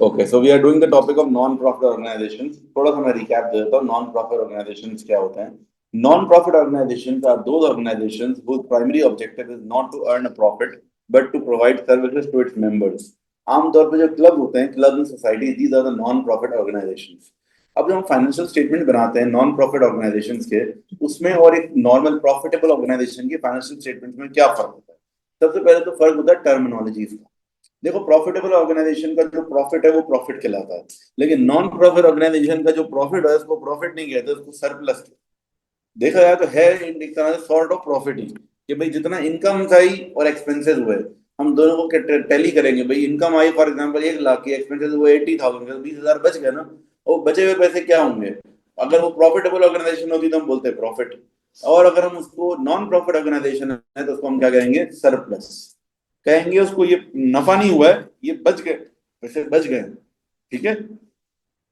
Okay, so we are doing the topic of non profit organisations. थोड़ा सा मैं recap दे देता हूँ नॉन प्रॉफिट ऑर्गेनाइजेशंस क्या होते हैं। Non profit organisations are those organisations whose primary objective is not to earn a profit but to provide services to its members। आमतौर पे जो क्लब होते हैं, club in society, these are the non profit organisations. अब जब हम financial statement बनाते हैं नॉन प्रॉफिट ऑर्गेनाइजेशंस के, उसमें और एक नॉर्मल प्रॉफिटेबल ऑर्गेनाइजेशन के फाइनेंशियल स्टेटमेंट में क्या फर्क होता है? सबसे पहले तो फर्क होता है टर्मिनोलॉजीज का। देखो, प्रॉफिटेबल ऑर्गेनाइजेशन का जो प्रॉफिट है वो प्रॉफिट कहलाता है, लेकिन नॉन प्रॉफिट ऑर्गेनाइजेशन का जो प्रॉफिट है उसको प्रॉफिट नहीं कहते, उसको सरप्लस। देखा जाए तो है एक तरह से सॉर्ट ऑफ प्रॉफिट ही, कि भाई जितना इनकम आई और एक्सपेंसेस हुए, हम दोनों को टैली करेंगे। भाई income I for example 1 lakh की, एक्सपेंसेस हुए 80,000 के, 20,000 बच गए ना। और बचे हुए पैसे क्या होंगे? अगर वो प्रॉफिटेबल ऑर्गेनाइजेशन होती तो हम बोलते प्रॉफिट, और अगर हम उसको नॉन प्रॉफिट ऑर्गेनाइजेशन है तो उसको हम क्या कहेंगे? सरप्लस कहेंगे। उसको ये नफा नहीं हुआ है, ये बच गए, पैसे बच गए। ठीक है,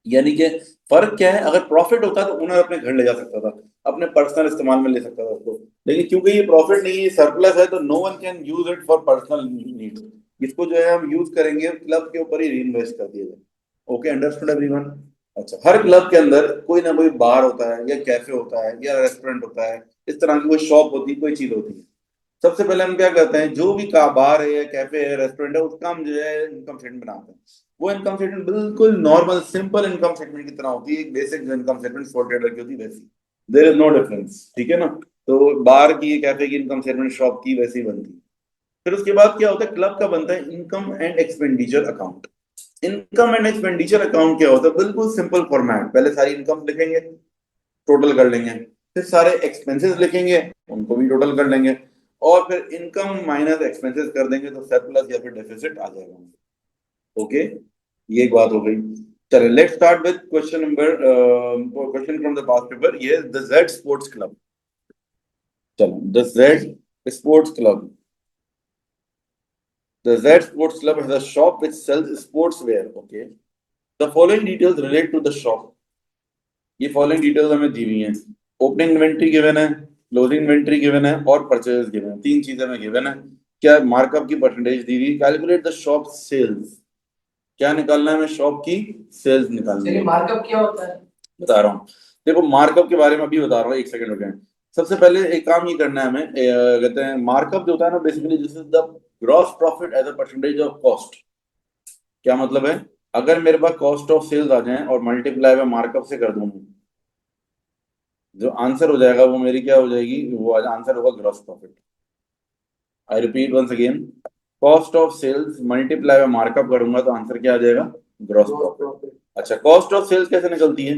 यानी कि फर्क क्या है? अगर प्रॉफिट होता तो ओनर अपने घर ले जा सकता था, अपने पर्सनल इस्तेमाल में ले सकता था उसको, लेकिन क्योंकि ये प्रॉफिट नहीं है, सरप्लस है, तो no one can use it for personal needs. इसको जो है हम यूज करेंगे क्लब के ऊपर ही री इन्वेस्ट कर दिया जाए। Okay, understood everyone? अच्छा, हर क्लब के अंदर कोई ना कोई बार होता है, या कैफे होता है, या रेस्टोरेंट होता है, इस तरह की कोई शॉप होती है, कोई चीज होती है। सबसे पहले हम क्या करते हैं? जो भी का बार है, या कैफे है, रेस्टोरेंट है, उसका हम जो है इनकम स्टेटमेंट बनाते हैं। वो इनकम स्टेटमेंट बिल्कुल नॉर्मल सिंपल इनकम स्टेटमेंट की तरह होती है, एक बेसिक जो इनकम स्टेटमेंट फोर ट्रेडर की होती है वैसी। देयर इज नो डिफरेंस, ठीक है ना? तो बार की, कैफे की इनकम स्टेटमेंट शॉप की वैसी बनती है। फिर उसके बाद क्या होता है? क्लब का बनता है income and expenditure account. Income and expenditure account क्या होता है? बिल्कुल सिंपल फॉर्मेट। पहले सारी इनकम लिखेंगे, टोटल कर लेंगे, फिर सारे एक्सपेंसेस लिखेंगे, उनको भी टोटल कर लेंगे, और फिर इनकम माइनस एक्सपेंसेस कर देंगे तो सरप्लस या फिर डेफिसिट आ जाएगा। ओके, ये एक बात हो गई। चलिए, let's start with question from the past paper. ये द जेड स्पोर्ट्स क्लब। चलो, the Z sports club. The Z Sports Club has a shop which sells sports wear. Okay. The following details relate to the shop. ये following details हमें दी हुई हैं। Opening inventory given है, closing inventory given है, और purchase given है। तीन चीजें हमें गिवन है। क्या मार्कअप की परसेंटेज दी हुई? Calculate the shop sales. क्या निकालना है हमें? शॉप की सेल्स निकालनी है। मार्कअप क्या होता है बता रहा हूँ। देखो, मार्कअप के बारे में अभी बता रहा हूँ, एक सेकंड रुके। सबसे पहले एक काम ये करना है हमें, कहते हैं मार्कअप जो होता है ना, basically this is the gross profit as a percentage of cost. क्या मतलब है? अगर मेरे पास कॉस्ट ऑफ सेल्स आ जाए और मल्टीप्लाई में मार्कअप से कर दूं, जो आंसर हो जाएगा वो मेरी क्या हो जाएगी? वो आंसर होगा gross profit. I repeat once again, cost of sales multiply में मार्कअप करूंगा तो आंसर क्या आ जाएगा? Gross profit. अच्छा, कॉस्ट ऑफ सेल्स कैसे निकलती है?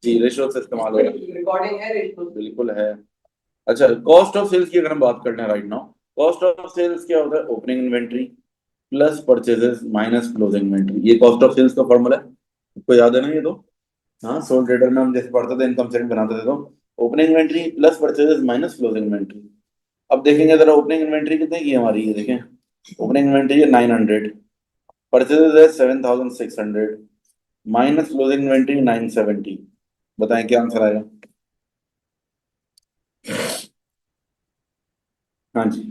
जी, रेशियो से इस्तेमाल होगा। रिकॉर्डिंग है, रेशियो बिल्कुल है। अच्छा, कॉस्ट ऑफ सेल्स की अगर हम बात करते हैं right now, cost of sales क्या होता है? Opening inventory plus purchases minus closing inventory. ये कॉस्ट ऑफ सेल्स का फॉर्मूला है, आपको याद है ना ये तो? हाँ, सोल ट्रेडर में हम जैसे पढ़ते थे, इनकम स्टेटमेंट बनाते थे, तो opening inventory plus purchases minus closing inventory. अब देखेंगे जरा, ओपनिंग इन्वेंट्री कितने की है हमारी? ये देखें, ओपनिंग इन्वेंट्री है 900, परचेजेस है 7,600, माइनस क्लोजिंग इन्वेंट्री 970। बताएं क्या आंसर आएगा? हाँ जी,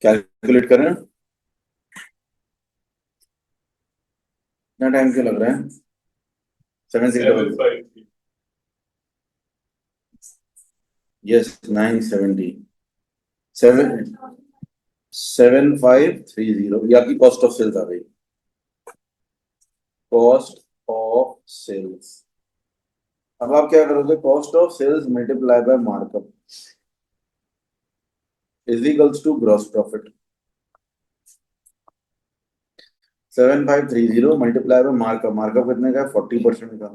कैलकुलेट करें। इतना टाइम क्यों लग रहा है? 7,600, यस 970, 7,530। ये आपकी कॉस्ट ऑफ सेल्स आ गई। Cost of sales. अब आप क्या करोगे? Cost of sales multiply by markup is equals to gross profit. 7,530 multiply by markup, markup कितने का? 40% का।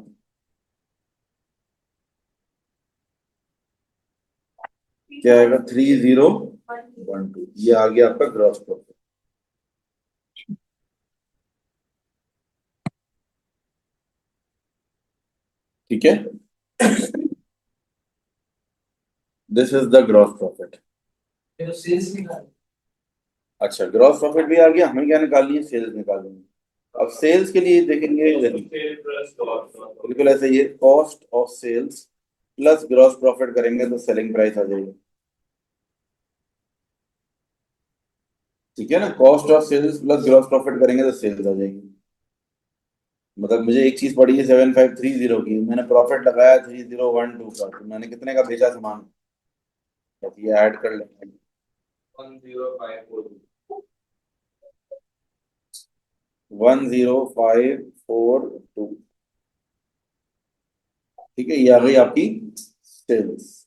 क्या आएगा? 3012। ये आ गया आपका ग्रॉस प्रॉफिट। ठीक है, this is the gross profit. अच्छा, ग्रॉस प्रॉफिट भी आ गया, हमें क्या निकालनी है? सेल्स निकालनी है। अब सेल्स के लिए देखेंगे, बिल्कुल ऐसे ही है, cost of sales plus gross profit करेंगे तो सेलिंग प्राइस आ जाएगी। ठीक है ना, cost of sales plus gross profit करेंगे तो सेल्स आ जाएगी। मतलब मुझे एक चीज पड़ी है 7530 की, मैंने प्रॉफिट लगाया 3012 का, तो मैंने कितने का बेचा सामान, तो ये ऐड कर लेंगे 1054 ठीक है, ये आ गई आपकी सेल्स।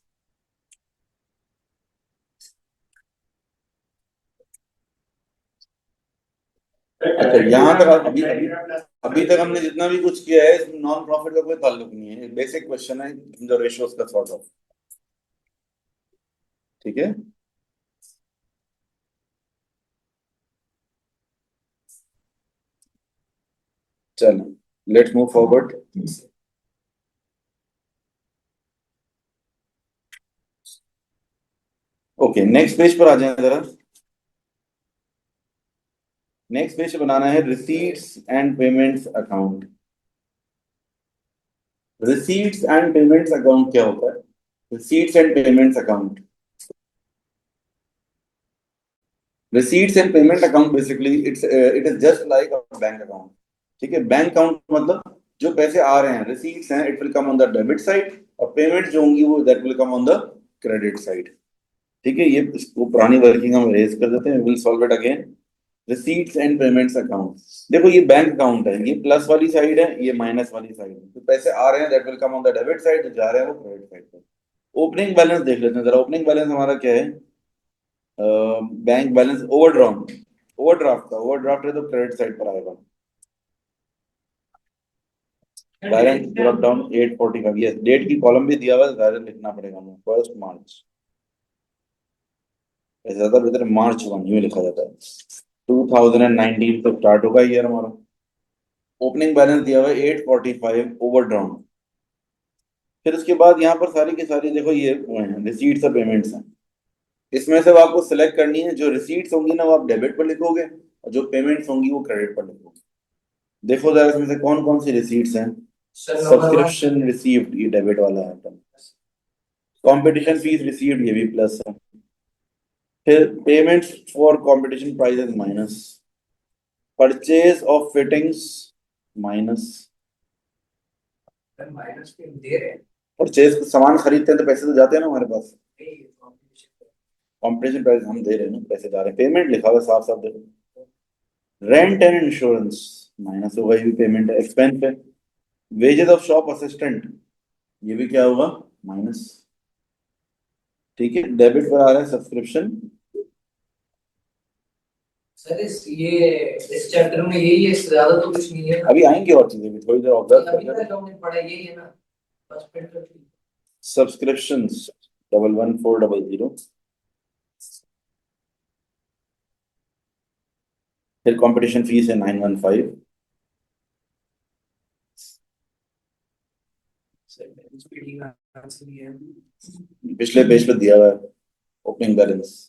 अच्छा यहाँ तक अभी अभी अभी तक हमने जितना भी कुछ किया है इसमें नॉन प्रॉफिट का कोई ताल्लुक नहीं है, बेसिक क्वेश्चन है जो रेशियोज का सॉर्ट ऑफ। ठीक है, चलो let's move forward. Okay, next page पर आ जाए जरा। नेक्स्ट पेज बनाना है receipts and payments account. Receipts and payments account क्या होता है? Receipts and payments account, receipts and payment account basically it is just like a bank account। ठीक है, बैंक अकाउंट मतलब जो पैसे आ रहे हैं रिसीट्स हैं, it will come on the debit side, और पेमेंट जो होंगी वो that will come on the credit side. ठीक है, ये इसको पुरानी वर्किंग हम रेज कर देते हैं, will solve it again. Receipts and payments account, देखो ये बैंक अकाउंट है, ये प्लस वाली साइड है, ये माइनस वाली साइड है, तो पैसे आ रहे हैं that will come on the debit side, जो जा रहे हैं वो क्रेडिट साइड पे। ओपनिंग बैलेंस देख लेते हैं जरा, ओपनिंग बैलेंस हमारा क्या है? बैंक बैलेंस ओवरड्राफ्ट, ओवरड्राफ्ट है तो क्रेडिट साइड पर आएगा। Balance drop down 845, yes date की कॉलम भी दिया हुआ है, ज़्यादा लिखना पड़ेगा हमें, 1 मार्च, ज्यादा बेहतर मार्च 1 यूं लिखा जाता है। 2019 से स्टार्ट होगा ईयर हमारा। ओपनिंग बैलेंस दिया हुआ है 845 ओवरड्राउन। फिर उसके बाद यहाँ पर सारी की सारी देखो ये रिसीट्स और पेमेंट्स हैं, इसमें से वो आपको सिलेक्ट करनी है, जो रिसीट्स होंगी ना वो आप डेबिट पर लिखोगे, और जो पेमेंट्स होंगी वो क्रेडिट पर लिखोगे। देखो जरा इसमें से कौन कौन सी रिसीट्स हैं। सब्सक्रिप्शन रिसीव्ड, ये डेबिट वाला आइटम। कंपटीशन फीस रिसीव्ड, ये भी प्लस है। फिर payments for competition prizes minus. Purchase of fittings minus. Minus दे रहे हैं, परचेज सामान खरीदते हैं तो पैसे तो जाते हैं ना हमारे पास, कंपटीशन प्राइस हम दे रहे हैं ना, पैसे जा रहे हैं, पेमेंट लिखा हुआ है साफ साफ देखो। रेंट एंड इंश्योरेंस माइनस होगा, ये भी पेमेंट है, एक्सपेंस है। वेजेस ऑफ शॉप असिस्टेंट, ये भी क्या होगा? माइनस। ठीक है, डेबिट पर आ रहा है सब्सक्रिप्शन। सर इस चैप्टर में यही है, इससे ज्यादा तो कुछ नहीं है। अभी आएंगे और चीजें भी, थोड़ी देर ऑब्जर्व करते पढ़ा यही है ना, बस सब्सक्रिप्शंस 11400। फिर कंपटीशन फीस है 915। पिछले पेज पे दिया हुआ है opening balance.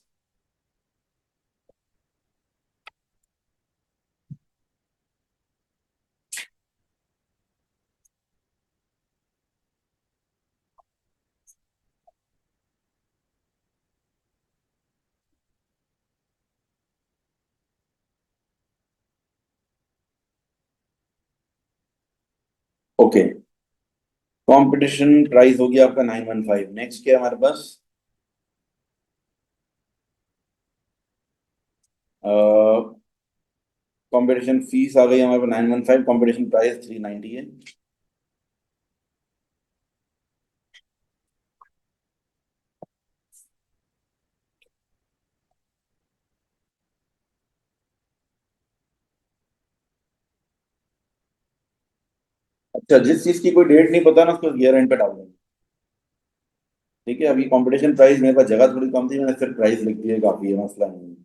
Okay, competition price हो गया आपका 915। नेक्स्ट क्या है हमारे पास? कंपटीशन फीस आ गई हमारे पास 915, कंपटीशन प्राइस 390 है। अच्छा, जिस चीज की कोई डेट नहीं पता ना उसको ईयर एंड पे डाल देंगे। ठीक है, अभी कंपटीशन प्राइस मेरे पास जगह थोड़ी कम थी, मैंने सिर्फ प्राइस लिख दिया, काफी है, मसला नहीं है।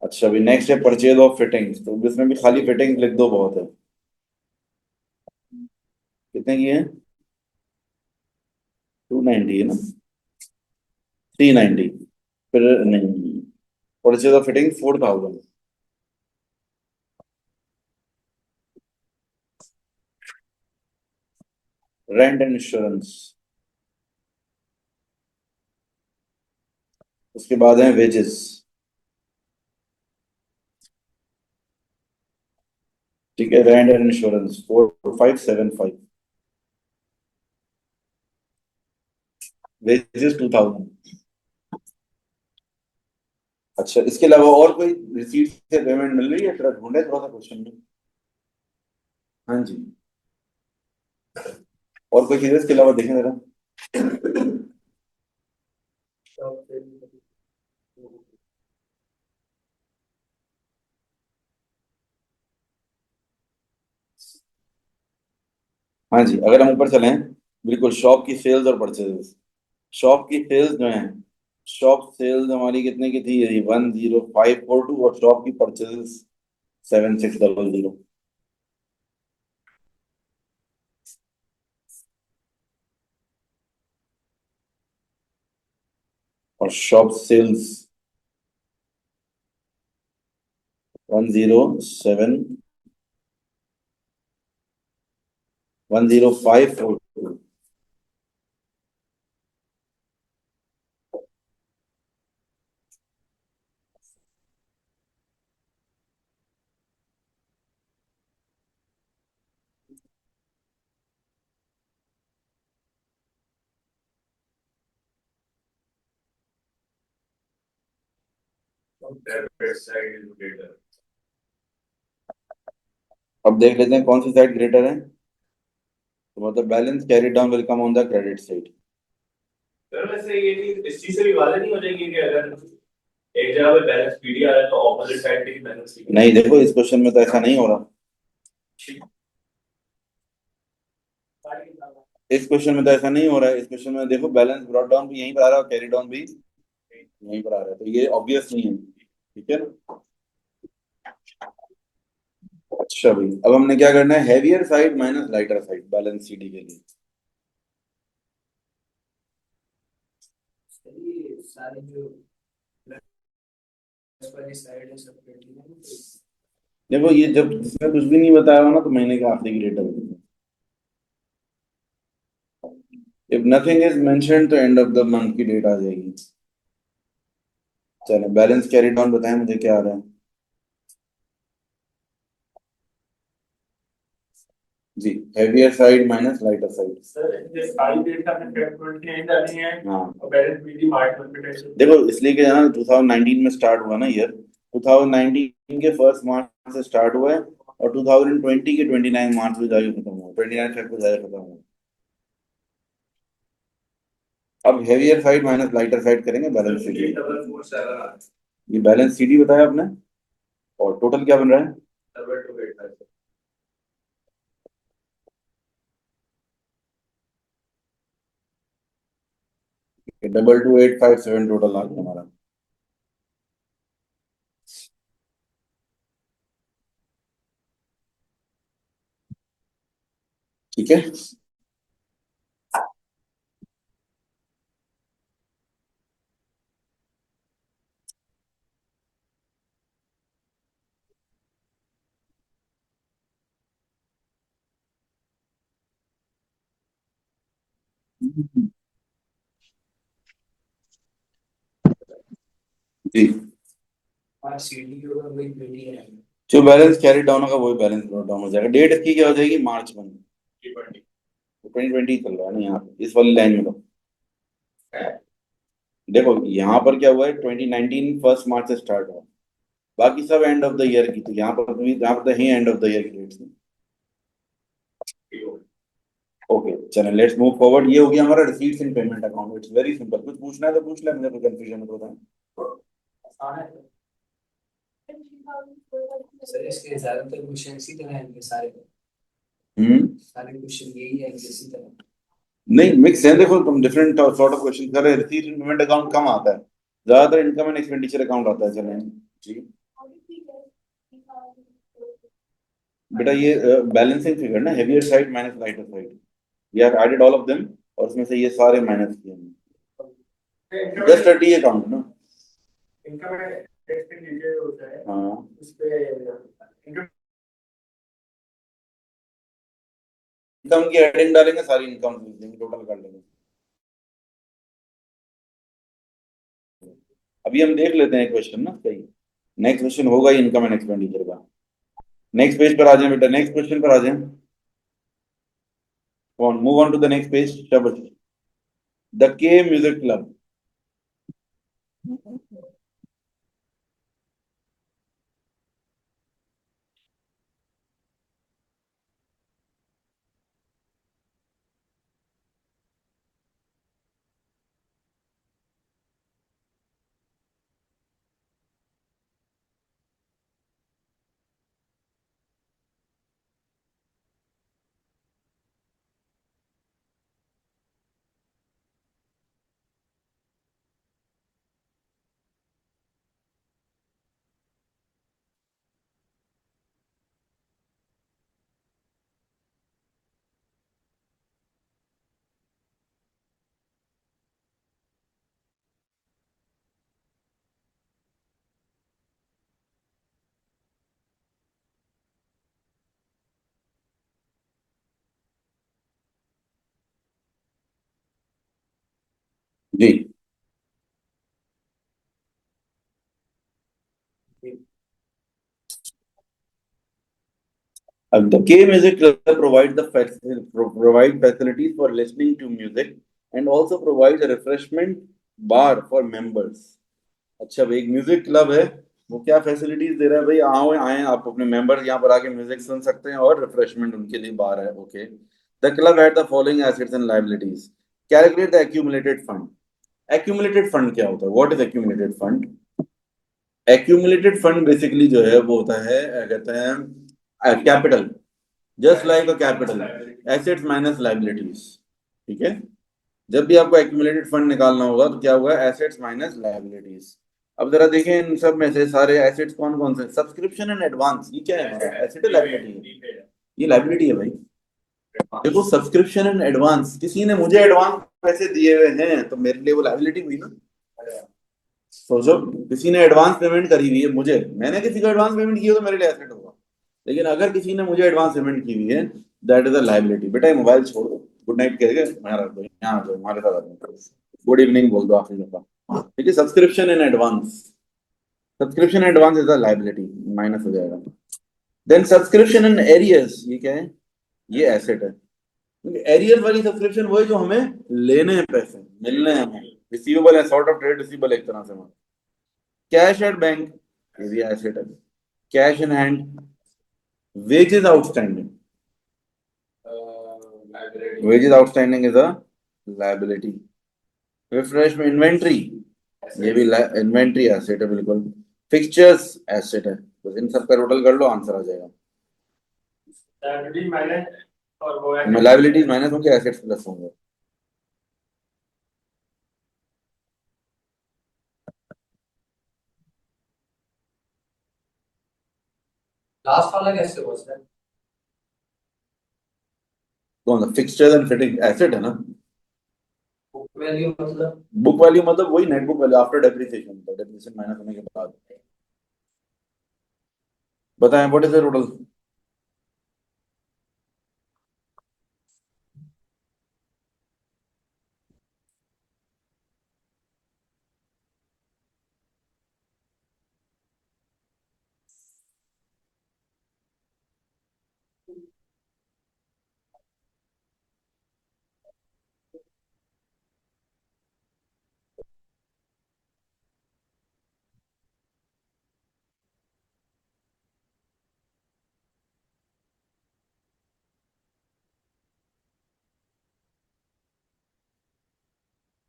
अच्छा, अभी नेक्स्ट है परचेज ऑफ फिटिंग्स, तो इसमें भी खाली फिटिंग्स लिख दो बहुत है। कितने की है? 290 है ना, 390। फिर नहीं, purchase of fitting 4000। Rent and insurance, उसके बाद है वेजेस। ठीक है, रैंड इंश्योरेंस 4575, वेजेस 2000। अच्छा, इसके अलावा और कोई रिसीट से पेमेंट मिल रही है? थोड़ा ढूंढे थोड़ा सा क्वेश्चन में। हाँ जी, और कोई चीज इसके अलावा देखें जरा। हाँ जी, अगर हम ऊपर चलें, बिल्कुल शॉप की सेल्स और परचेजेस। शॉप की सेल्स जो है, शॉप सेल्स हमारी कितने की थी? यही 10542, और शॉप की परचेजेस 7600। और शॉप सेल्स 107 10542। अब देख लेते हैं कौन सी साइड ग्रेटर है। तो मतलब balance carry down will come on the credit side. Sir वैसे ये चीज इस चीज से भी वादा नहीं हो जाएगी कि अगर एक जगह पे बैलेंस पीडी आ रहा है तो ऑपोजिट साइड पे भी बैलेंस पीडी? नहीं, देखो इस क्वेश्चन में तो ऐसा नहीं हो रहा। इस क्वेश्चन में तो ऐसा नहीं हो रहा है। इस क्वेश्चन में देखो, बैलेंस ब्रॉट डाउन भी यहीं पर आ रहा है और कैरी डाउन भी यहीं पर आ रहा है, तो ये ऑब्वियस नहीं है। ठीक है ना। अच्छा भाई, अब हमने क्या करना है? Heavier side minus lighter side balance CD के लिए। ये सारी जो प्लस वाली साइड है सब पे ठीक है। देखो, ये जब इसमें कुछ भी नहीं बताया हो ना, तो महीने के आखिरी की डेट है। इफ नथिंग इज मेंशन तो एंड ऑफ द मंथ की डेट आ जाएगी। चलो, बैलेंस कैरी डाउन बताएं मुझे क्या आ रहा है। जी, heavier side minus lighter side. Sir ये सारी डेट आपने कैलकुलेट की एंड आनी है हाँ, और बैलेंस पीडी मार्च में टेंशन। देखो इसलिए कि ना 2019 में स्टार्ट हुआ ना ईयर, 2019 के फर्स्ट मार्च से स्टार्ट हुआ है, और 2020 के 29 मार्च को जाके खत्म हुआ, 29 फेब को जाके खत्म हुआ। अब heavier side minus lighter side करेंगे बैलेंस सीडी। 84447 ये बैलेंस सीडी बताया आपने, और टोटल क्या बन रहा है? 7285। 22857 टोटल आ गया हमारा। ठीक है। जी, हाँ सीडी होगा वही पीडी है। जो बैलेंस कैरी डाउन होगा वही बैलेंस डाउन हो जाएगा। डेट इसकी क्या हो जाएगी? मार्च में। 2020 चल रहा है ना यहाँ पे, इस वाली लाइन में तो। देखो यहाँ पर क्या हुआ है, 2019 फर्स्ट मार्च से स्टार्ट हुआ, बाकी सब एंड ऑफ द ईयर की, तो यहाँ पर भी, यहाँ पर तो ही एंड ऑफ द ईयर की डेट्स हैं। ओके, चलो लेट्स मूव फॉरवर्ड। ये हो गया हमारा receipts in payment account. It's very simple. कुछ पूछना है तो पूछ ले, मुझे कोई कंफ्यूजन है तो बताएं। आसान है सर इसके ज्यादातर क्वेश्चन इसी तरह हैं इनके सारे हम्म। सारे क्वेश्चन यही है इसी तरह। नहीं, मिक्स है। देखो, तुम डिफरेंट सॉर्ट ऑफ क्वेश्चन कर रहे हैं। रिसीट इन पेमेंट अकाउंट कम आता है, ज्यादातर इनकम एंड एक्सपेंडिचर अकाउंट आता है। चलें जी, बेटा ये बैलेंसिंग फिगर ना, heavier side minus lighter side, we have added all of them, और उसमें से ये सारे माइनस किए हमने। जस्ट टी अकाउंट ना। इनकम एक्सपेंडिचर होता है हाँ, उस पे इनकम। इनकम की हेडिंग डालेंगे, सारी इनकम टोटल कर लेंगे। अभी हम देख लेते हैं क्वेश्चन ना, सही। नेक्स्ट क्वेश्चन होगा ही इनकम एंड एक्सपेंडिचर का। नेक्स्ट पेज पर आ जाए बेटा, नेक्स्ट क्वेश्चन पर आ जाए। कौन, move on to the next page, शब्द द के म्यूजिक क्लब। जी, the K Music Club provide facilities for listening to music and also provides a refreshment bar for members. अच्छा भाई, एक म्यूजिक क्लब है, वो क्या फैसिलिटीज दे रहा है भाई? आओ आए आप, अपने मेंबर्स यहाँ पर आके म्यूजिक सुन सकते हैं और रिफ्रेशमेंट उनके लिए बार है। Okay, the club had the following assets and liabilities, calculate the accumulated fund. Accumulated fund क्या होता है? What is accumulated fund? Accumulated fund basically जो है वो होता है, कहते हैं capital, just like a capital, assets minus liabilities. ठीक है, जब भी आपको एक्यूमुलेटेड फंड निकालना होगा तो क्या होगा? Assets minus liabilities. अब जरा देखें इन सब में से सारे एसेट्स कौन कौन से? सब्सक्रिप्शन एंड एडवांस, ये क्या है? एसेट है लायबिलिटी है? ये लायबिलिटी है भाई। देखो, सब्सक्रिप्शन एंड एडवांस, किसी ने मुझे एडवांस पैसे दिए हुए हैं तो मेरे लिए वो लायबिलिटी हुई ना। सोचो, किसी ने एडवांस पेमेंट करी हुई है मुझे, मैंने किसी को एडवांस पेमेंट की है तो मेरे लिए एसेट होगा। लेकिन अगर किसी ने मुझे एडवांस पेमेंट की हुई है, दैट इज अ लायबिलिटी। बेटा ये मोबाइल छोड़ दो, गुड नाइट कह के यहाँ रख दो, यहाँ आ जाओ हमारे साथ आ जाओ, गुड इवनिंग बोल दो आखिरी दफा। ठीक है, subscription in advance, subscription advance is a liability, minus हो जाएगा। देन सब्सक्रिप्शन इन एरियर्स, ये क्या है? ये एसेट है, क्योंकि एरियर वाली सब्सक्रिप्शन वो है जो हमें लेने हैं, पैसे मिलने हैं हमें, रिसीवेबल है, सॉर्ट ऑफ ट्रेड रिसीवेबल एक तरह से। कैश एट बैंक, ये भी एसेट है। Cash in hand, wages outstanding, wages outstanding is a liability. Refresh inventory, ये भी इन्वेंट्री एसेट है बिल्कुल। फिक्सचर्स एसेट है, बस इन सब का टोटल कर लो, आंसर आ जाएगा। लायबिलिटीज माइनस होंगे, एसेट्स प्लस होंगे। लास्ट वाला कैसे हुआ सर? कौन सा? फिक्सचर्स एंड फिटिंग एसेट है ना। बुक वैल्यू मतलब? बुक वैल्यू मतलब वही net book value after depreciation, तो डेप्रिसिएशन माइनस होने के बाद। बताएं व्हाट इज द टोटल?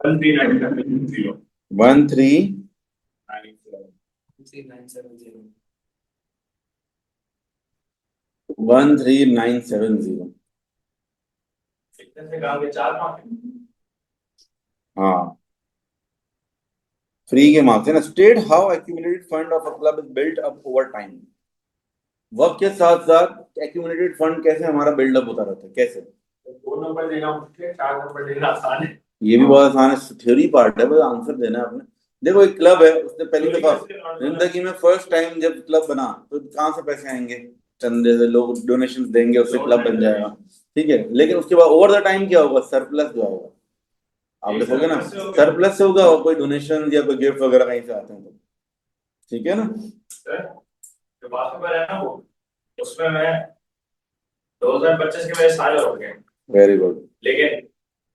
13,970. 13 3970. 13970। कितने से कहा? चार मार्क? हाँ, फ्री के मार्क्स है ना। State how accumulated fund of a club is built up over time. वक्त के साथ साथ एक्यूमुलेटेड फंड कैसे हमारा बिल्डअप होता रहता है, कैसे? दो नंबर देना मुश्किल है, चार नंबर देना आसान है। ये भी बहुत आसान है, थ्योरी पार्ट है, बस आंसर देना है आपने। देखो, एक क्लब है, उसने पहली दफा जिंदगी में फर्स्ट टाइम जब क्लब बना तो कहाँ से पैसे आएंगे? चंदे से, लोग डोनेशन देंगे, उससे क्लब बन जाएगा। ठीक है, लेकिन उसके बाद ओवर द टाइम क्या होगा? सरप्लस जो आएगा, आप देखोगे ना, सरप्लस से होगा, और कोई डोनेशन या कोई गिफ्ट वगैरह कहीं से आते हैं तो। ठीक है ना। सर, जो बात पर है ना वो उसमें मैं 2025 के मेरे सारे हो गए, वेरी गुड। लेकिन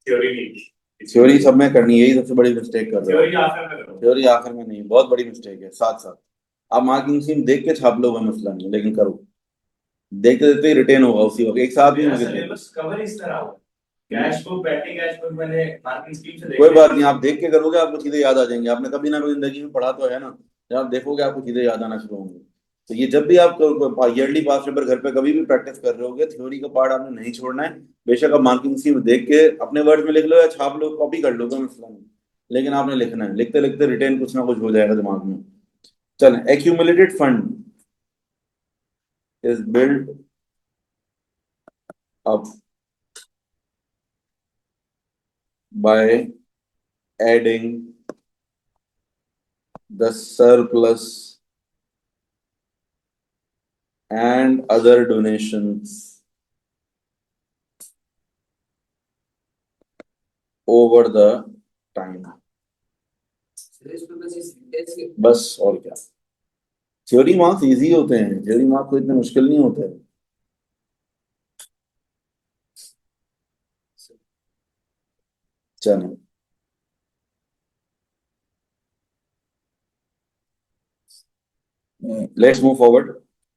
थ्योरी नहीं। थ्योरी सब में करनी है, यही सबसे बड़ी मिस्टेक कर रहे हो। थ्योरी आखिर में करूँ। थ्योरी आखिर में नहीं, बहुत बड़ी मिस्टेक है। साथ साथ आप मार्किंग स्कीम देख के छाप लो, कोई मसला नहीं, लेकिन करो, देखते देखते ही रिटेन होगा उसी वक्त, एक साथ भी मेरा होंगे। सिलेबस कवर इस तरह हुआ, कैश बुक पेटी कैश बुक मैंने मार्किंग स्कीम से कोई देखा बात नहीं, आप देख के करोगे आपको चीजें याद आ जाएंगी। आपने कभी ना कभी जिंदगी में पढ़ा तो है ना, जब आप देखोगे आपको चीजें याद आना शुरू होंगी। तो ये जब भी आप ईयरली पास पेपर घर पे कभी भी प्रैक्टिस कर रहे होगे, थ्योरी का पार्ट आपने नहीं छोड़ना है। बेशक आप मार्किंग स्कीम देख के अपने वर्ड में लिख लो या छाप लो, कॉपी कर लो, कोई मसला नहीं, लेकिन आपने लिखना है। लिखते लिखते रिटेन कुछ ना कुछ हो जाएगा दिमाग में। चल, accumulated fund is build up by adding the surplus and other donations over the time। बस और क्या, थ्योरी मार्क्स इजी होते हैं, थ्योरी मार्क्स तो इतने मुश्किल नहीं होते हैं। चलो, let's move forward।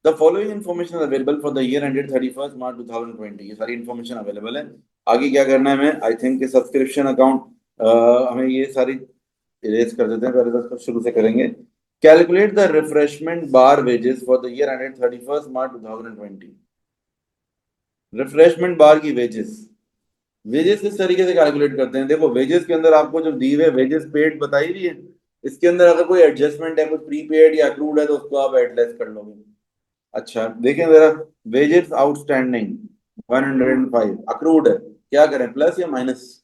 The following information is available for the year ended 31st March 2020। ये सारी information available है। आगे क्या करना है, हमें आई थिंक सब्सक्रिप्शन अकाउंट, हमें ये सारी इरेज कर देते हैं, पहले तो इसको शुरू से करेंगे। Calculate the refreshment bar wages for the year ended 31st March 2020। Refreshment bar की वेजेस, वेजेस किस तरीके से कैलकुलेट करते हैं? देखो, वेजेस के अंदर आपको जो दी हुए वेजेस पेड बताई हुई है, इसके अंदर अगर कोई एडजस्टमेंट है, कुछ प्रीपेड या अक्रूड है, तो उसको आप एडलेस कर लोगे। अच्छा देखें जरा, वेजेस आउटस्टैंडिंग 105, अक्रूड है, क्या करें, प्लस या माइनस?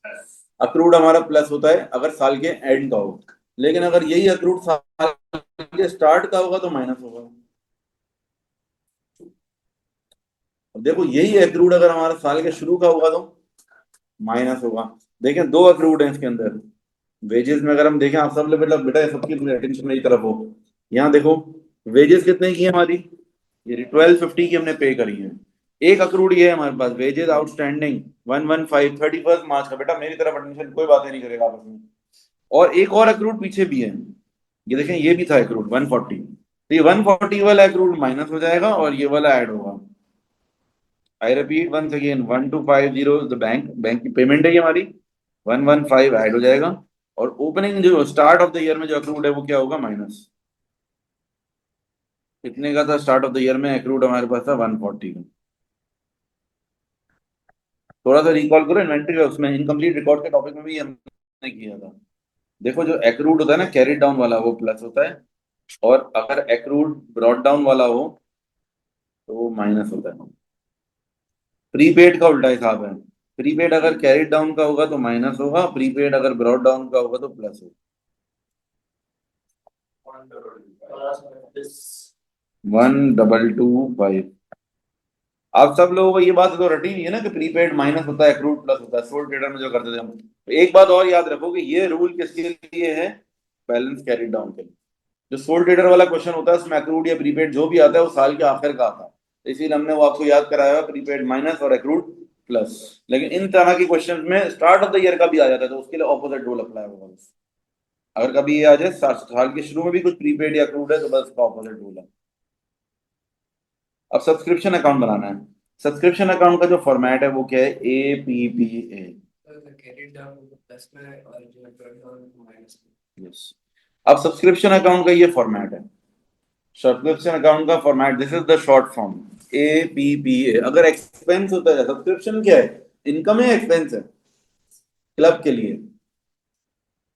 अक्रूड हमारा प्लस होता है अगर साल के एंड का हो, लेकिन अगर यही अक्रूड साल के स्टार्ट का होगा तो माइनस होगा। अब देखो, यही अक्रूड अगर हमारा साल के शुरू का होगा तो माइनस होगा। देखें, दो अक्रूड है इसके अंदर। वेजेस में अगर हम देखें, आप सब लोग बेटा बेटा सबकी अटेंशन मेरी तरफ हो। यहाँ देखो, वेजेस कितने की है हमारी, ये 1250 की हमने पे करी है। एक अक्रूड ये है हमारे पास, वेजेस आउटस्टैंडिंग 115 31 मार्च का। बेटा मेरी तरफ अटेंशन, कोई बातें नहीं करेगा आपस में। और एक और अक्रूड पीछे भी है, ये देखें, ये भी था अक्रूड 140। तो ये 140 वाला अक्रूड माइनस हो जाएगा और ये वाला ऐड होगा। I repeat once again, 1250 the bank, bank की पेमेंट है ये हमारी, 115 ऐड हो जाएगा। और ओपनिंग जो स्टार्ट ऑफ द ईयर में जो अक्रूड है वो क्या होगा, माइनस। कितने का था स्टार्ट ऑफ द ईयर में अक्रूड? हमारे पास था 140 का। थोड़ा सा रिकॉल करो, इन्वेंट्री है उसमें इनकम्प्लीट रिकॉर्ड के टॉपिक में भी हमने किया था। देखो, जो एक्रूड होता है ना कैरी डाउन वाला, वो प्लस होता है, और अगर एक्रूड ब्रॉड डाउन वाला हो तो वो माइनस होता है। प्रीपेड का उल्टा हिसाब है, प्रीपेड अगर कैरी डाउन का होगा तो माइनस होगा, प्रीपेड अगर ब्रॉड डाउन का होगा तो प्लस होगा। 1225। आप सब लोगों को ये बात तो रटी हुई है ना कि प्रीपेड माइनस होता है, एक्रूड प्लस होता है, सोल ट्रेडर में जो करते थे हम। तो एक बात और याद रखो कि ये रूल किसके लिए है, बैलेंस कैरी डाउन के लिए। जो सोल ट्रेडर वाला क्वेश्चन होता है उसमें अक्रूड या प्रीपेड जो भी आता है वो साल के आखिर का आता है, तो इसीलिए हमने वो आपको याद कराया है, प्रीपेड माइनस और अक्रूड प्लस। लेकिन इन तरह के क्वेश्चन में स्टार्ट ऑफ द ईयर का भी आ जाता है, तो उसके लिए ऑपोजिट रूल अप्लाई होगा बस। अगर कभी ये आ जाए साल के शुरू में भी कुछ प्रीपेड या अक्रूड है तो बस उसका ऑपोजिट रूल है। अब सब्सक्रिप्शन अकाउंट बनाना है। सब्सक्रिप्शन अकाउंट का जो फॉर्मेट है वो क्या है, APPA। यस। अब सब्सक्रिप्शन अकाउंट का ये फॉर्मेट है, सब्सक्रिप्शन अकाउंट का format, this is the short form, APPA। अगर एक्सपेंस होता है, सब्सक्रिप्शन क्या है, इनकम है, एक्सपेंस है क्लब के लिए,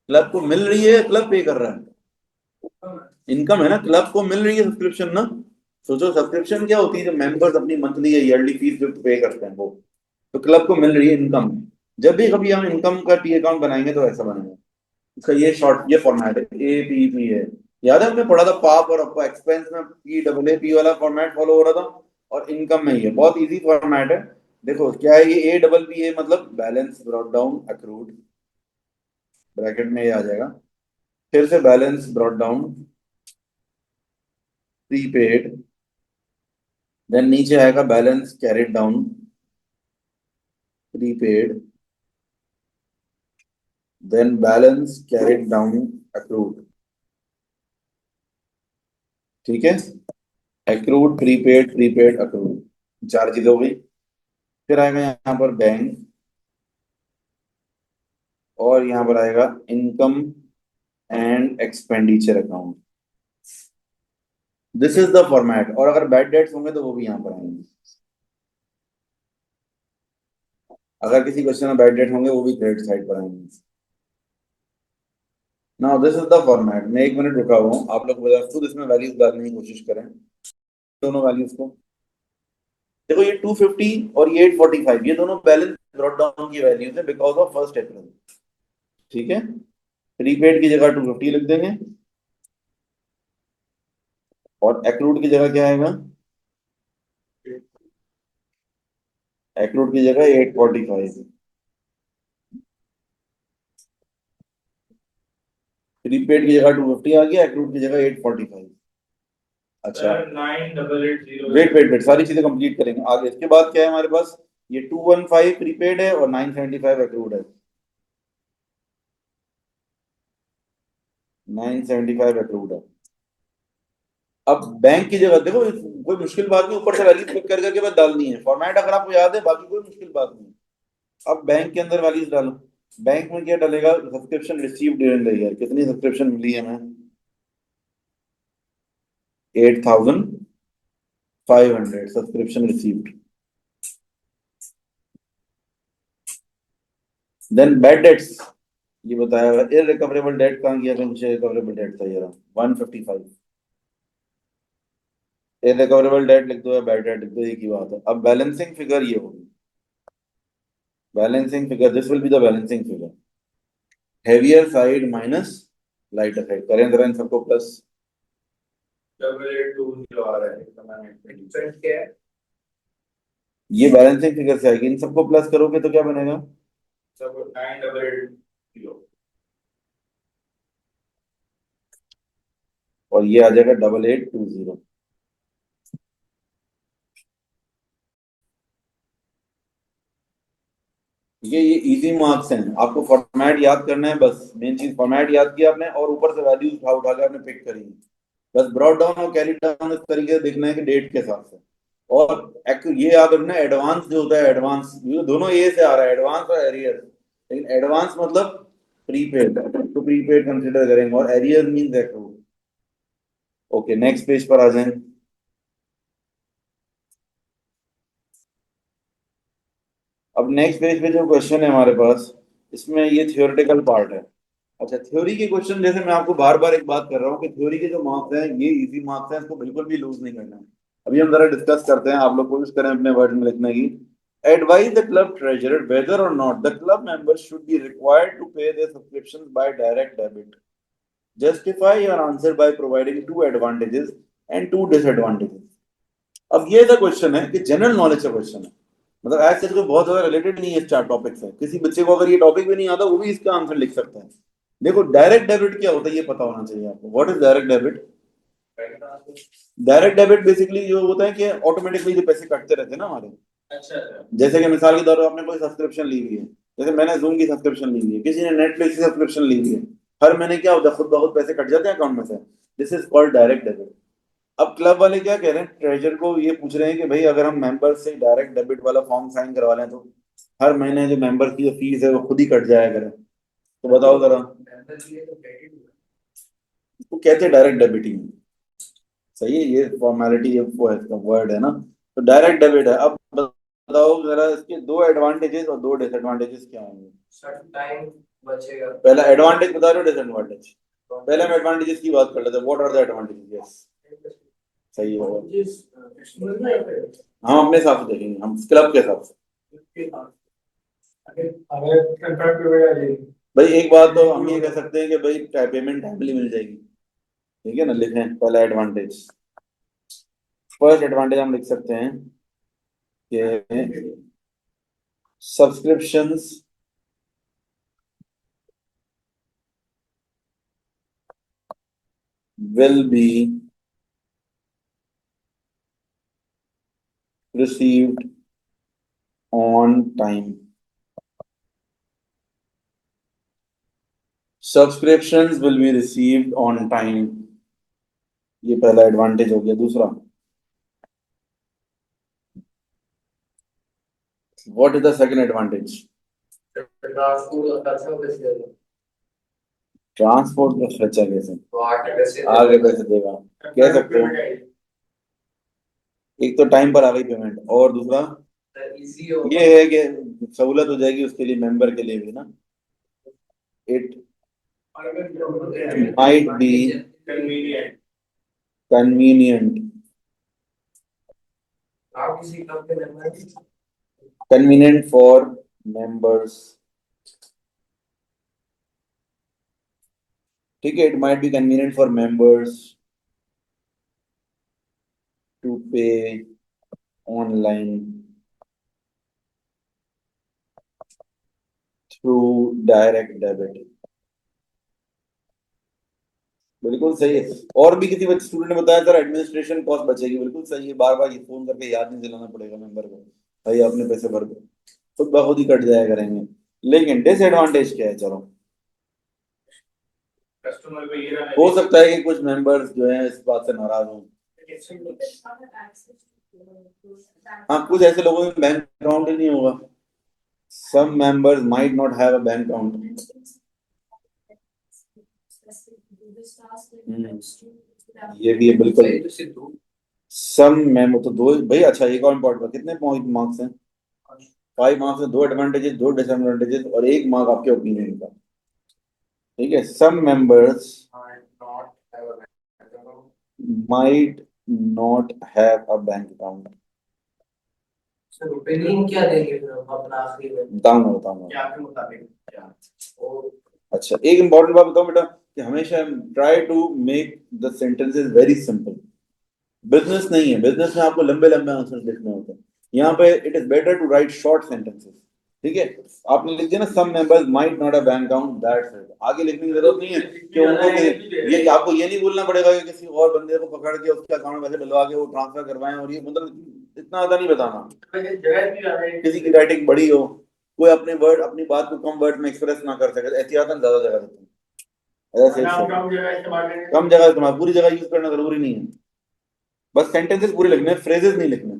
क्लब को मिल रही है, क्लब पे कर रहा है, इनकम है ना, क्लब को मिल रही है सब्सक्रिप्शन ना। सोचो सब्सक्रिप्शन क्या होती है, जब मेंबर्स अपनी मंथली या ईयरली फीस जो पे करते हैं वो, तो क्लब को मिल रही है इनकम। जब भी कभी हम इनकम का टी अकाउंट बनाएंगे तो ऐसा बनेगा। इसका ये शॉर्ट, ये फॉर्मेट है, APP है। याद है हमने पढ़ा था पाप और आपको एक्सपेंस में PAAP वाला फॉर्मेट फॉलो हो रहा था, और इनकम में ये बहुत इजी फॉर्मेट है। देखो क्या है ये, APPA मतलब balance brought down accrued, bracket में ये आ जाएगा, फिर से balance brought down prepaid then नीचे आएगा balance carried down, prepaid, then balance carried down accrued. ठीक है, एक्रूड, प्रीपेड, प्रीपेड, अक्रूड, चार चीजें हो गई। फिर आएगा यहाँ पर बैंक, और यहाँ पर आएगा income and expenditure account. This is the format. और अगर बैड डेट्स होंगे तो वो भी यहाँ पर आएंगे। अगर किसी क्वेश्चन में बैड डेट होंगे वो भी क्रेडिट साइड पर आएंगे। Now this is the format. मैं एक मिनट रुका हुआ हूँ, आप लोग खुद इसमें वैल्यूज डालने की कोशिश करें, दोनों वैल्यूज को। देखो ये 250 और ये 845, ये दोनों बैलेंस ब्रॉट डाउन की वैल्यूज है बिकॉज ऑफ 1 अप्रैल। ठीक है, प्रीपेड की जगह 250 लिख देंगे, और एक्रूड की जगह क्या आएगा? एक्रूड की जगह 845, प्रीपेड की जगह 250 आ गया, एक्रूड की जगह 845। अच्छा, 9880। वेट वेट वेट, सारी चीजें कंप्लीट करेंगे आगे। इसके बाद क्या है हमारे पास? ये 215 प्रीपेड है और 975 एक्रूड है। 975 एक्रूड है। अब बैंक की जगह देखो, कोई मुश्किल बात नहीं, ऊपर से वैल्यू क्लिक कर करके बस डालनी है। फॉर्मेट अगर आपको याद है, बाकी कोई मुश्किल बात नहीं। अब बैंक के अंदर वैल्यूज डालो। बैंक में क्या डालेगा? Subscription receive during the year, कितनी सब्सक्रिप्शन मिली है हमें? 8500 subscription received. Then bad debts, ये बताया हुआ इररिकवरेबल डेट कहाँ गया था? मुझे रिकवरेबल डेट था ये रहा, 155। इररिकवरेबल डेट लिख दो या बैड डेट लिख दो, एक ही बात है। अब बैलेंसिंग फिगर ये होगी, balancing figure, this will be the balancing figure. Heavier side minus lighter side, करें जरा इन सबको प्लस। 8820 आ रहा है, डिफरेंस क्या है? ये बैलेंसिंग फिगर से आएगी, इन सबको प्लस करोगे तो क्या बनेगा? सब 9880। और ये आ जाएगा 8820। ये इजी मार्क्स हैं, आपको फॉर्मेट याद करना है बस। मेन चीज फॉर्मेट याद किया आपने, और ऊपर से वैल्यूज उठा उठा के आपने पिक करी है। बस ब्रॉड डाउन और कैरी डाउन इस तरीके से देखना है कि डेट के हिसाब से। और ये याद रखना, एडवांस जो होता है, एडवांस, ये दोनों ए से आ रहा है, एडवांस और एरियर। लेकिन एडवांस मतलब प्रीपेड, तो प्रीपेड कंसिडर करेंगे, और arrear mean accrued. Okay, next page पर आ जाएं। अब नेक्स्ट पेज पे जो क्वेश्चन है हमारे पास, इसमें ये थियोरेटिकल पार्ट है। अच्छा, थ्योरी के क्वेश्चन, जैसे मैं आपको बार बार एक बात कर रहा हूँ कि थ्योरी के जो मार्क्स हैं ये इजी मार्क्स हैं, इसको बिल्कुल भी लूज नहीं करना है। अभी हम जरा डिस्कस करते हैं, आप लोग कोशिश करें अपने वर्ड में लिखने की। Advise the club treasurer whether और not the club members should be required to pay their subscriptions by direct debit. Justify your answer by providing two advantages and two disadvantages. अब ये ऐसा क्वेश्चन है कि general knowledge का question है, मतलब as such कोई बहुत ज्यादा रिलेटेड नहीं है इस चार टॉपिक से। किसी बच्चे को अगर ये टॉपिक भी नहीं आता वो भी इसका आंसर लिख सकता है। देखो, डायरेक्ट डेबिट क्या होता है ये पता होना चाहिए आपको। What is direct debit? Direct debit basically जो होता है कि ऑटोमेटिकली जो पैसे कटते रहते हैं ना हमारे। अच्छा अच्छा। जैसे कि मिसाल के तौर पर आपने कोई सब्सक्रिप्शन ली हुई है, जैसे मैंने जूम की सब्सक्रिप्शन ली हुई है, किसी ने नेटफ्लिक्स की सब्सक्रिप्शन ली हुई है, हर महीने क्या होता है, खुद ब खुद पैसे कट जाते हैं अकाउंट में से। This is called direct debit. अब क्लब वाले क्या कह रहे हैं, ट्रेजर को ये पूछ रहे हैं कि भाई अगर हम मेंबर से डायरेक्ट डेबिट वाला फॉर्म साइन करवा लें तो हर महीने जो मेंबर की जो फीस है वो खुद ही कट जाया करे। तो बताओ जरा, वो कहते हैं डायरेक्ट डेबिटिंग। सही है, ये फॉर्मेलिटी वो है, इसका वर्ड है ना। तो डायरेक्ट डेबिट है। अब बताओ जरा, इसके दो एडवांटेजेस और दो डिसएडवांटेजेस क्या होंगे? टाइम बचेगा। पहला एडवांटेज बता रहे हो, डिसएडवांटेज? पहले हम एडवांटेजेस की बात कर लेते हैं। What are the advantages? Yes, सही है। हम अपने हिसाब से देखेंगे, हम क्लब के हिसाब से। भाई एक बात तो हम ये कह सकते हैं कि भाई पेमेंट टाइमली मिल जाएगी। ठीक है ना, लिखें पहला एडवांटेज। फर्स्ट एडवांटेज हम लिख सकते हैं कि subscriptions will be received on time. Subscriptions will be received on time. ये पहला एडवांटेज हो गया. दूसरा, what is the second advantage? Transport का खर्चा कैसे आगे पैसे देगा, कह सकते हो. एक तो टाइम पर आ गई पेमेंट, और दूसरा ये है कि सहूलत हो जाएगी उसके लिए, मेंबर के लिए भी ना. It might be convenient for members. ठीक है, it might be convenient for members to pay online through direct debit. बिल्कुल सही है. और भी किसी स्टूडेंट ने बताया सर एडमिनिस्ट्रेशन कॉस्ट बचेगी. बिल्कुल सही है, बार बार ये फोन करके याद नहीं दिलाना पड़ेगा मेंबर को, भाई आपने पैसे भर दो, खुद ब खुद ही कट जाया करेंगे. लेकिन डिसएडवांटेज क्या है? चलो, कस्टमर को ये रहा हो सकता है कि कुछ मेंबर्स जो हैं इस बात से नाराज हों. हाँ, कुछ ऐसे लोगों में बैंक अकाउंट ही नहीं होगा. Some members might not have a bank account. ये भी है बिल्कुल. Some member तो दो भाई. अच्छा, एक और इम्पोर्टेंट, कितने मार्क्स हैं? 5 मार्क्स में 2 एडवांटेजेस, 2 डिसएडवांटेजेस और 1 मार्क आपके ओपिनियन का. ठीक है. Some members might not have a bank account. Sir opinion क्या देंगे फिर हम अपना आखिरी में? बताऊंगा. क्या आपके मुताबिक क्या? अच्छा, एक इम्पोर्टेंट बात बताओ बेटा कि हमेशा try to make the sentences very simple. Business नहीं है, बिजनेस में आपको लंबे लंबे आंसर्स लिखने होते हैं. यहाँ पे it is better to write short sentences. ठीक है, आपने लिख दिया ना some members might not have bank account, that's it. आगे लिखने की जरूरत नहीं है कि उनको ये आपको ये नहीं बोलना पड़ेगा कि किसी और बंदे को पकड़ के उसके अकाउंट में पैसे डलवा के वो ट्रांसफर करवाएं. और ये मतलब इतना ज्यादा नहीं बताना. किसी की राइटिंग बड़ी हो, कोई अपने वर्ड अपनी बात को कम वर्ड में एक्सप्रेस ना कर सके, एहतियातन ज्यादा जगह देते हैं. कम जगह इस्तेमाल, पूरी जगह यूज करना जरूरी नहीं है. बस सेंटेंसेस पूरे लिखने, फ्रेजेस नहीं लिखने.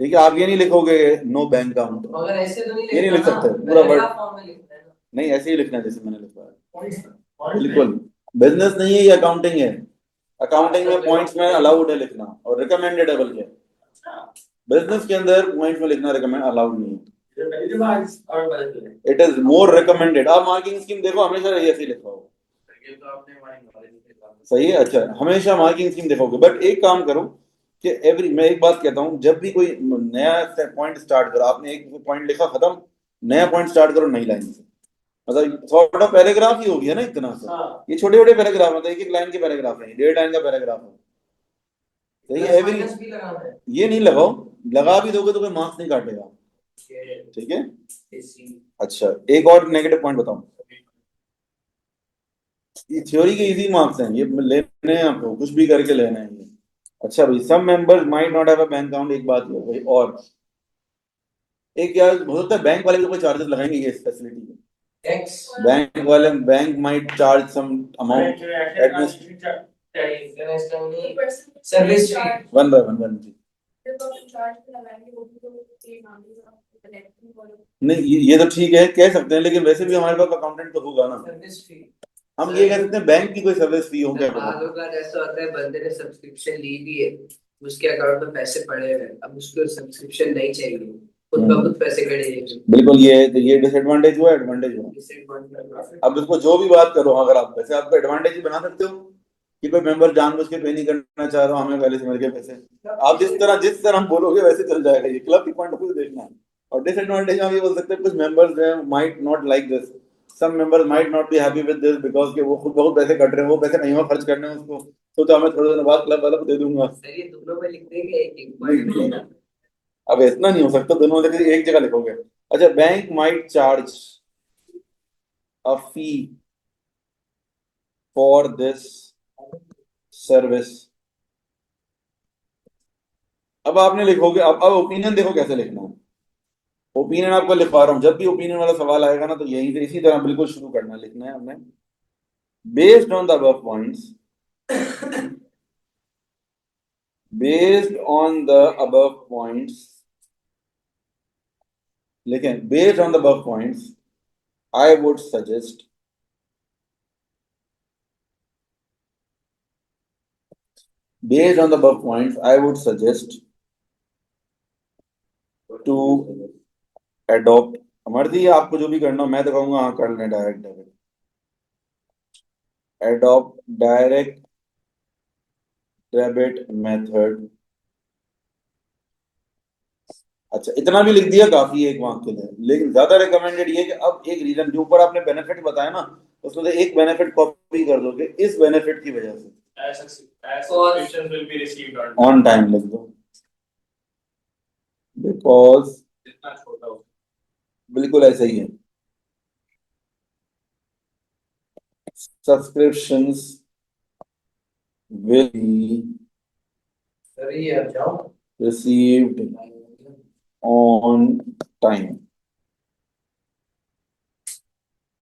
ठीक है, आप ये नहीं लिखोगे नो बैंक अकाउंट, मगर ऐसे तो नहीं ये नहीं लिख लिखना सकते ना, पूरा वर्ड. फॉर्म में लिखना है ना. नहीं, ऐसे ही लिखना है जैसे मैंने लिखा है. बिल्कुल. बिजनेस नहीं है, ये अकाउंटिंग है. अकाउंटिंग में पॉइंट्स में अलाउड है लिखना और रिकमेंडेड है. बल्कि बिजनेस के अंदर पॉइंट्स में लिखना रिकमेंड अलाउड नहीं है. It is more recommended. आप मार्किंग स्कीम देखो, हमेशा ऐसे ही लिखा होगा. सही है. अच्छा, हमेशा मार्किंग स्कीम देखोगे. बट एक काम करो कि मैं एक बात कहता हूँ, जब भी कोई नया पॉइंट स्टार्ट करो, आपने एक पॉइंट लिखा खत्म, नया पॉइंट स्टार्ट करो नई लाइन से. मतलब सॉर्ट ऑफ पैराग्राफ ही हो गया ना इतना सा. ये छोटे छोटे पैराग्राफ है, एक एक लाइन के पैराग्राफ है, 1.5 लाइन का पैराग्राफ है. सही है. एवरी ये नहीं लगाओ, लगा भी दोगे तो कोई मार्क्स नहीं काटेगा. ठीक है. अच्छा, एक और नेगेटिव पॉइंट बताओ. ये थ्योरी के इजी मार्क्स हैं, ये लेने हैं आपको, कुछ भी करके लेने हैं ये. अच्छा भाई, some members might not have a bank account, एक बात हो गई. और एक क्या हो सकता है, बैंक वाले भी कोई चार्जेस लगाएंगे ये फैसिलिटी के. बैंक वाले, bank might charge some amount service one by one जी. नहीं, ये तो ठीक है, कह सकते हैं, लेकिन वैसे भी हमारे पास अकाउंटेंट तो होगा ना. हम ये कह सकते हैं बैंक की कोई सर्विस फी हो. क्या ऐसा होता है, बंदे ने सब्सक्रिप्शन ली भी है, उसके अकाउंट में पैसे पड़े हैं, अब उसको सब्सक्रिप्शन नहीं चाहिए, खुद ब खुद पैसे कटे. बिल्कुल. ये डिसएडवांटेज हुआ, एडवांटेज हुआ. अब इसको जो भी बात करो, अगर आप वैसे आपको एडवांटेज ही बना सकते हो कि कोई मेंबर जानबूझ के पे नहीं करना चाह रहा, हमें पहले से मिल के पैसे. आप जिस तरह हम बोलोगे वैसे चल जाएगा. ये क्लब की पॉइंट ऑफ व्यू देखना है. और डिसएडवांटेज हम ये बोल सकते हैं, कुछ मेंबर्स जो हैं might not like this. Some members might not be happy with this because के वो खुद बहुत पैसे कट रहे हैं, वो पैसे नहीं हो खर्च करने हैं उसको, तो हमें थोड़े दिनों बाद क्लब वाला को दे दूंगा. सर ये दोनों में लिख देंगे एक. अब इतना नहीं हो सकता, दोनों एक जगह लिखोगे. अच्छा, bank might charge a fee for this service. अब आपने लिखोगे, अब ओपिनियन देखो कैसे लिखना है। ओपिनियन आपको लिखवा रहा हूँ, जब भी ओपिनियन वाला सवाल आएगा ना तो यहीं से इसी तरह बिल्कुल शुरू करना है, लिखना है हमने। Based on the above points, based on the above points, लेकिन based on the above points, I would suggest based on the above points, I would suggest to adopt, मर्जी है आपको जो भी करना हो, मैं तो कहूंगा हाँ कर लें direct debit, adopt direct debit method। अच्छा इतना भी लिख दिया काफी है एक मार्क के लिए, लेकिन ज्यादा रिकमेंडेड ये है कि अब एक रीजन जो ऊपर आपने बेनिफिट बताया ना, उसमें से एक बेनिफिट कॉपी कर दोगे इस बेनिफिट की वजह से, as subscriptions will be received on time लिख दो, बिकॉज जितना छोटा हो। बिल्कुल ऐसा ही है, सब्सक्रिप्शंस will be अरे यार जाओ received on time।